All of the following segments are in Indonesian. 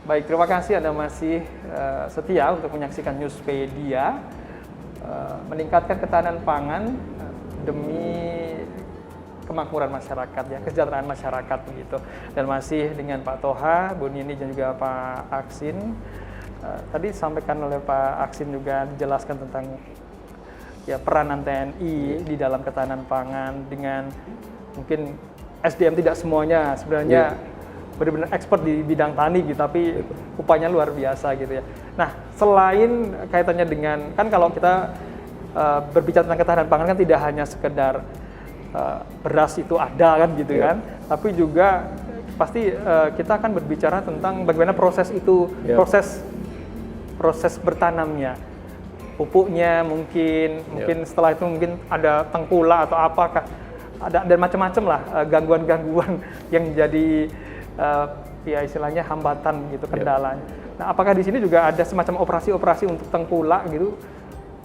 Baik, terima kasih Anda masih setia untuk menyaksikan Newspedia, meningkatkan ketahanan pangan demi kemakmuran masyarakat, ya, kesejahteraan masyarakat begitu. Dan masih dengan Pak Toha, Bu Nini dan juga Pak Aksin. Tadi disampaikan oleh Pak Aksin juga dijelaskan tentang ya peranan TNI di dalam ketahanan pangan dengan mungkin SDM tidak semuanya sebenarnya benar-benar expert di bidang tani gitu, tapi upahanya luar biasa gitu ya. Nah, selain kaitannya dengan, kan kalau kita berbicara tentang ketahanan pangan kan tidak hanya sekedar beras itu ada kan gitu kan, tapi juga pasti kita akan berbicara tentang bagaimana proses itu, proses bertanamnya, pupuknya mungkin setelah itu mungkin ada tengkulak atau apakah ada dan macam-macam lah gangguan-gangguan yang jadi ya istilahnya hambatan gitu, kendalanya. Nah, apakah di sini juga ada semacam operasi-operasi untuk tengkulak gitu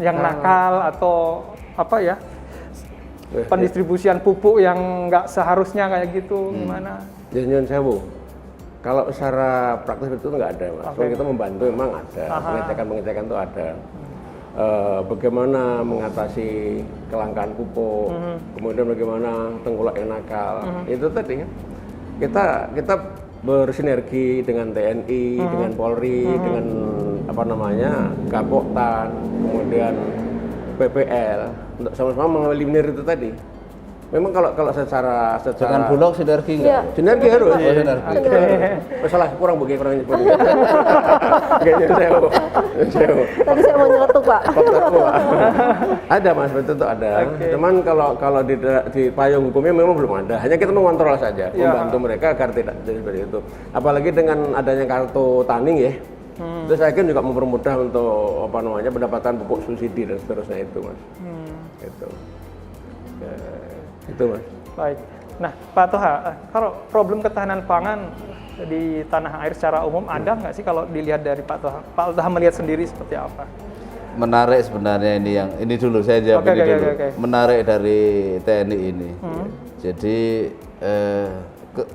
yang nakal atau apa ya, pendistribusian pupuk yang nggak seharusnya kayak gitu, gimana? Jangan sewu. Kalau secara praktis itu nggak ada, Mas. Kalau kita membantu memang ada, pengecekan itu ada. Bagaimana mengatasi kelangkaan pupuk, kemudian bagaimana tengkulak yang nakal, itu tadi kan. Kita bersinergi dengan TNI, dengan Polri, dengan apa namanya Gapoktan, kemudian PPL untuk sama-sama mengeliminir itu tadi. Memang kalau secara dengan Bulog sinergi nggak? Sinergi harus. Sinergi. Masalah kurang nyebut. Tadi saya mau nyeletuk, Pak. Ada, Mas, betul tuh ada. Cuman kalau di payung hukumnya memang belum ada. Hanya kita mengontrol saja, membantu mereka agar tidak jadi seperti itu. Apalagi dengan adanya kartu tani ya. Terus saya kan juga mempermudah untuk apa namanya pendapatan pupuk subsidi dan seterusnya itu, Mas. Itu, Mas. Baik. Nah, Pak Toha, kalau problem ketahanan pangan di tanah air secara umum ada nggak sih kalau dilihat dari Pak Toha? Pak Toha melihat sendiri seperti apa? Menarik sebenarnya ini dulu saya jawab ini dulu. Menarik dari TNI ini. Jadi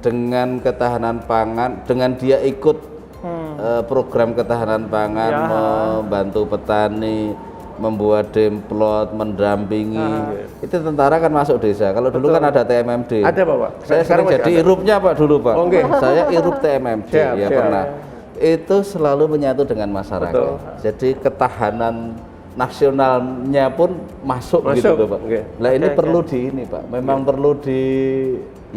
dengan ketahanan pangan, dengan dia ikut program ketahanan pangan, membantu petani, membuat demplot, mendampingi. Itu tentara kan masuk desa. Kalau dulu kan ada TMMD. Ada, Pak. Saya sering jadi irupnya Pak dulu, Pak. Saya irup TMMD pernah. Itu selalu menyatu dengan masyarakat. Jadi ketahanan nasionalnya pun masuk gitu Pak. Nah, ini perlu ini Pak. Memang perlu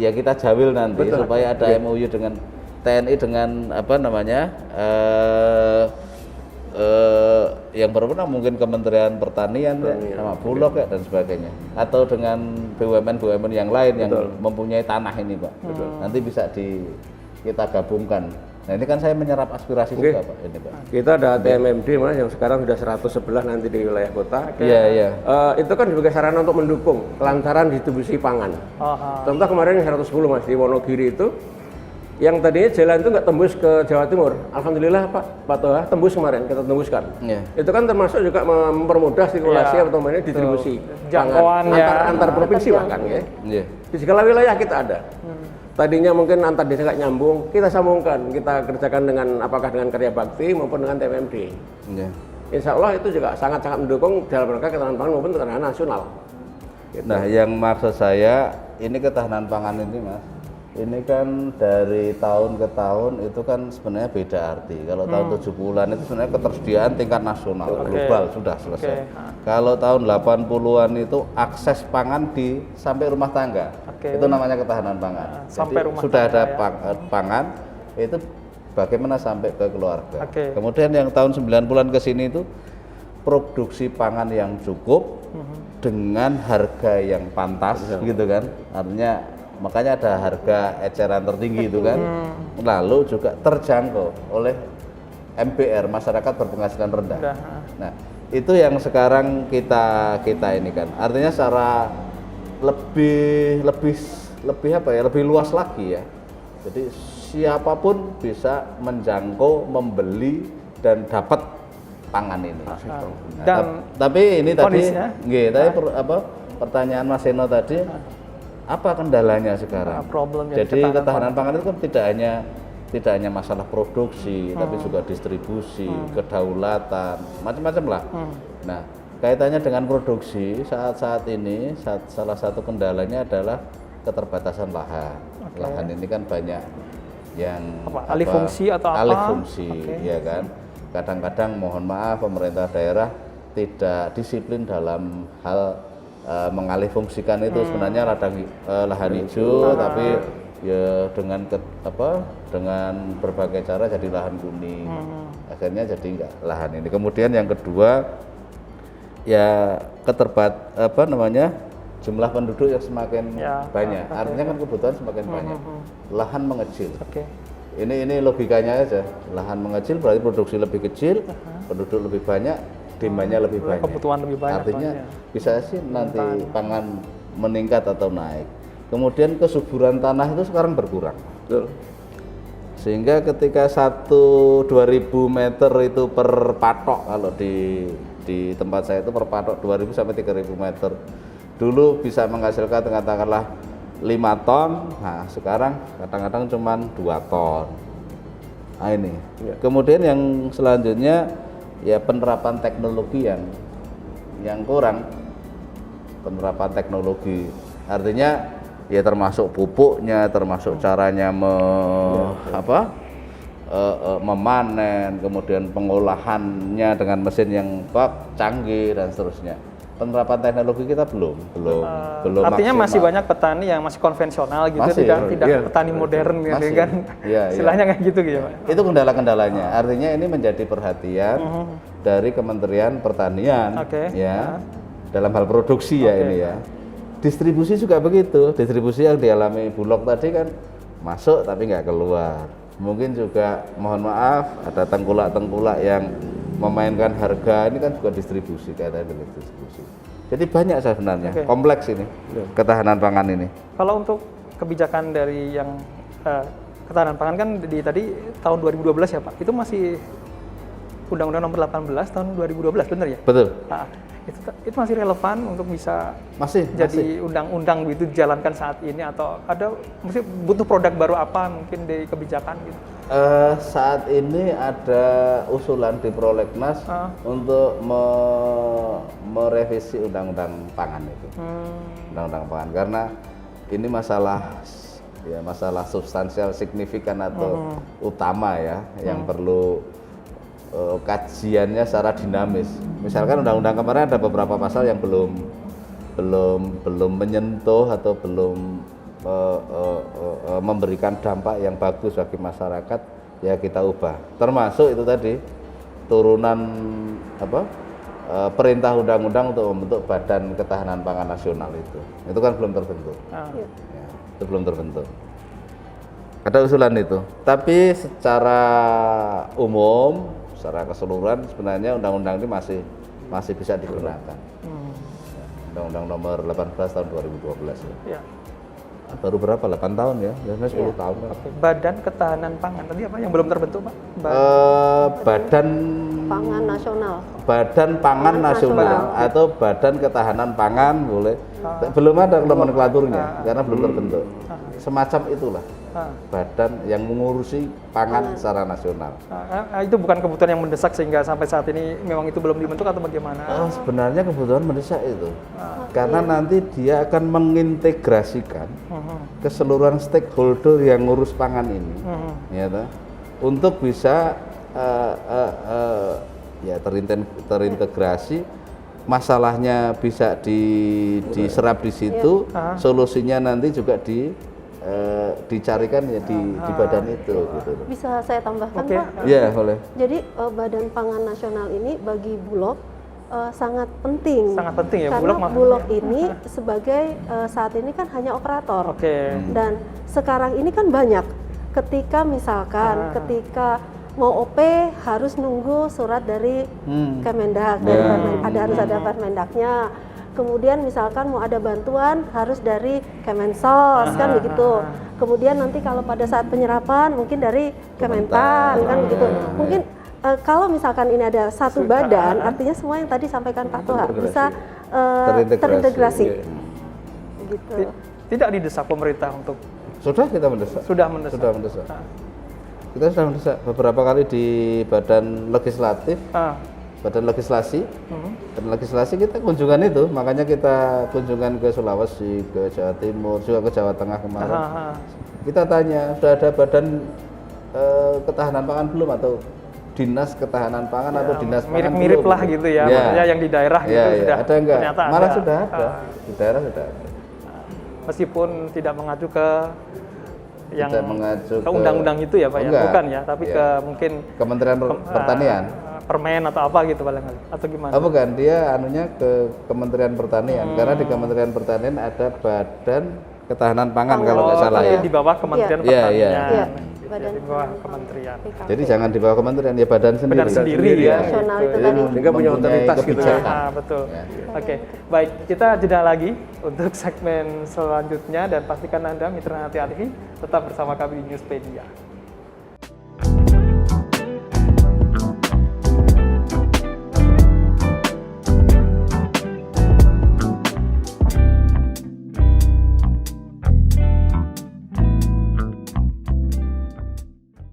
ya kita jawil nanti supaya ada MOU dengan TNI dengan apa namanya? Yang berwenang mungkin Kementerian Pertanian sama Bulog dan sebagainya, atau dengan BUMN yang lain yang mempunyai tanah ini Pak. Nanti bisa kita gabungkan. Nah, ini kan saya menyerap aspirasi juga Pak ini Pak. Kita ada TMMD, Mas, yang sekarang sudah 111 nanti di wilayah kota. Itu kan sebagai sarana untuk mendukung kelancaran distribusi pangan. Contoh kemarin yang 110, Mas, di Wonogiri itu yang tadinya jalan itu nggak tembus ke Jawa Timur. Alhamdulillah Pak Toha tembus kemarin, kita tembuskan. Itu kan termasuk juga mempermudah sirkulasi atau distribusi jangkauan antar provinsi bahkan ya. Di segala wilayah kita ada. Tadinya mungkin antar desa nggak nyambung, kita sambungkan, kita kerjakan dengan apakah dengan karya bakti maupun dengan TMMD. Insya Allah itu juga sangat-sangat mendukung dalam rangka ketahanan pangan maupun ketahanan nasional. Nah, yang maksud saya ini ketahanan pangan ini, Mas. Ini kan dari tahun ke tahun itu kan sebenarnya beda arti. Kalau tahun 70-an itu sebenarnya ketersediaan tingkat nasional, global sudah selesai. Kalau tahun 80-an itu akses pangan sampai rumah tangga. Itu namanya ketahanan pangan. Sampai jadi rumah sudah tangga, ada pangan itu bagaimana sampai ke keluarga. Kemudian yang tahun 90-an ke sini itu produksi pangan yang cukup dengan harga yang pantas gitu kan. Artinya makanya ada harga eceran tertinggi itu kan, lalu juga terjangkau oleh MBR, masyarakat berpenghasilan rendah. Nah, itu yang sekarang kita ini kan, artinya secara lebih apa ya, lebih luas lagi ya. Jadi siapapun bisa menjangkau, membeli dan dapat pangan ini. Tapi ini tadi, pertanyaan Mas Seno tadi. Apa kendalanya sekarang? Problemnya jadi ketahanan pangan itu kan tidak hanya tidak hanya masalah produksi, tapi juga distribusi, kedaulatan, macam-macam lah. Nah, kaitannya dengan produksi saat ini, salah satu kendalanya adalah keterbatasan lahan. Lahan ini kan banyak yang alih fungsi atau apa? Alih fungsi, ya kan. Kadang-kadang mohon maaf pemerintah daerah tidak disiplin dalam hal mengalih fungsikan itu. Sebenarnya lahan hijau, tapi ya dengan dengan berbagai cara jadi lahan kuning. Akhirnya jadi enggak lahan ini. Kemudian yang kedua ya jumlah penduduk yang semakin banyak. Artinya kan kebutuhan semakin banyak. Lahan mengecil. Ini logikanya aja. Lahan mengecil berarti produksi lebih kecil, penduduk lebih banyak, demandnya lebih banyak. Kebutuhan lebih banyak. Artinya bisa sih nanti pangan meningkat atau naik. Kemudian kesuburan tanah itu sekarang berkurang. Betul. Sehingga ketika 2000 meter itu per patok, kalau di tempat saya itu per patok 2000 sampai 3000 meter. Dulu bisa menghasilkan katakanlah 5 ton, nah sekarang kadang-kadang cuma 2 ton. Nah ini. Kemudian yang selanjutnya ya penerapan teknologi yang kurang. Penerapan teknologi artinya ya termasuk pupuknya, termasuk caranya memanen, kemudian pengolahannya dengan mesin yang canggih dan seterusnya. Penerapan teknologi kita belum artinya maksimal. masih banyak petani yang masih konvensional gitu, tidak petani modern gitu kan. Istilahnya kayak gitu ya, Pak. Itu kendala-kendalanya. Artinya ini menjadi perhatian dari Kementerian Pertanian dalam hal produksi ini ya. Distribusi juga begitu. Distribusi yang dialami Bulog tadi kan masuk tapi nggak keluar. Mungkin juga mohon maaf ada tengkulak-tengkulak yang memainkan harga, ini kan juga distribusi, kaitannya dengan distribusi. Jadi banyak sebenarnya, kompleks ini ketahanan pangan ini. Kalau untuk kebijakan dari yang ketahanan pangan kan tadi tahun 2012 ya Pak, itu masih Undang-Undang Nomor 18 tahun 2012, benar ya? Betul. Nah, itu masih relevan untuk bisa masih jadi undang-undang gitu dijalankan saat ini, atau mesti butuh produk baru apa mungkin dari kebijakan gitu? Saat ini ada usulan di Prolegnas untuk merevisi undang-undang pangan itu, undang-undang pangan, karena ini masalah substansial signifikan atau utama ya, yang perlu kajiannya secara dinamis. Misalkan undang-undang kemarin ada beberapa pasal yang belum menyentuh atau belum memberikan dampak yang bagus bagi masyarakat, ya kita ubah. Termasuk itu tadi turunan perintah undang-undang untuk membentuk Badan Ketahanan Pangan Nasional itu kan belum terbentuk. Ya, itu belum terbentuk. Ada usulan itu, tapi secara umum, secara keseluruhan sebenarnya undang-undang ini masih bisa digunakan. Undang-Undang Nomor 18 tahun 2012 ya. Baru berapa? 8 tahun ya? Biasanya 10 tahun. Badan Ketahanan Pangan tadi apa yang belum terbentuk, Pak? Badan Pangan Nasional. Badan Pangan Nasional atau Badan Ketahanan Pangan boleh. Belum ada nomenklaturnya karena belum terbentuk. Semacam itulah. Badan yang mengurusi pangan secara nasional. Itu bukan kebutuhan yang mendesak sehingga sampai saat ini memang itu belum dibentuk atau bagaimana? Sebenarnya kebutuhan mendesak itu, karena nanti dia akan mengintegrasikan keseluruhan stakeholder yang ngurus pangan ini, ya toh, untuk bisa terintegrasi, masalahnya bisa diserap di situ, solusinya nanti juga dicarikan ya di badan itu gitu. Bisa saya tambahkan Pak? Iya, boleh. Jadi Badan Pangan Nasional ini bagi Bulog sangat penting. Sangat penting ya, karena Bulog ini sebagai saat ini kan hanya operator. Dan sekarang ini kan banyak ketika misalkan ketika mau OP harus nunggu surat dari Kemendak, harus ada Permendaknya. Kemudian misalkan mau ada bantuan harus dari Kemensos kan begitu. Kemudian nanti kalau pada saat penyerapan mungkin dari Kementan kan begitu. Mungkin kalau misalkan ini ada satu badan, artinya semua yang tadi sampaikan Pak Toha bisa terintegrasi. Gitu. Tidak didesak pemerintah untuk Sudah kita mendesak. Sudah mendesak. kita sudah mendesak beberapa kali di badan legislatif, badan legislasi, dan legislasi kita kunjungan itu, makanya kita kunjungan ke Sulawesi, ke Jawa Timur, juga ke Jawa Tengah kemarin. Kita tanya, sudah ada badan ketahanan pangan belum atau dinas ketahanan pangan atau dinas pangan mirip-mirip lah gitu ya, maksudnya yang di daerah gitu sudah ada enggak? Ternyata Malah ada. sudah ada, di daerah sudah ada. Meskipun tidak mengacu ke yang mengacu ke undang-undang itu ya Pak ya, bukan ya, tapi ke mungkin Kementerian Pertanian, permen atau apa gitu paling atau gimana? Oh bukan, dia anunya ke Kementerian Pertanian, karena di Kementerian Pertanian ada badan ketahanan pangan kalau nggak salah ya. Di bawah Kementerian Pertanian. Iya. Di bawah kementerian. Jadi jangan di bawah kementerian, ya badan sendiri. Badan sendiri ya. Nasional itu tadi. Sehingga punya otoritas gitu ya. Betul. Oke, baik, kita jeda lagi untuk segmen selanjutnya dan pastikan Anda mitra hati-hati tetap bersama kami di Newspedia.